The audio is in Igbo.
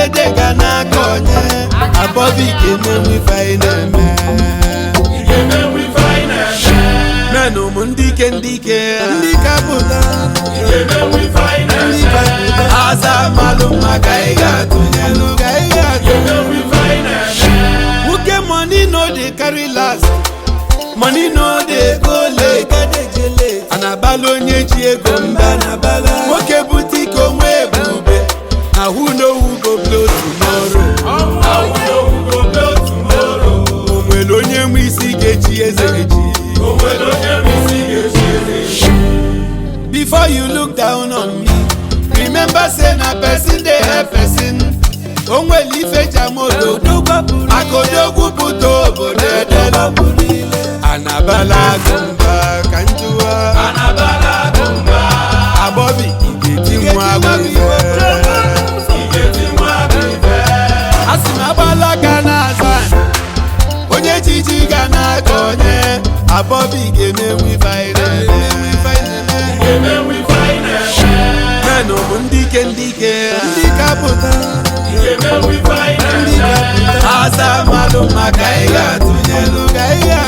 dede gana konye Abobi kene we fine Meno mundike ndike ndika buta we fine Asa maluma gaiga tunyelu gaiga we fine Uke money no dey carry last Money no dey go late Anabalo nyeji ego mba Woke boutique onwe bube Now who know who go blow tomorrow Omwelo nye mwisi gechi ezeji Before you look down on me Remember say na person dey help person Onweli ife jamodo Akodogu puto obodedelo Anabala gumba kanjuwa Abobi igeti mwabife Asimabala gana zan Onye jiji gana konye Abobi geme we fine Meno mundike ndika puta Asa maluma gaiga tunyelu gaiga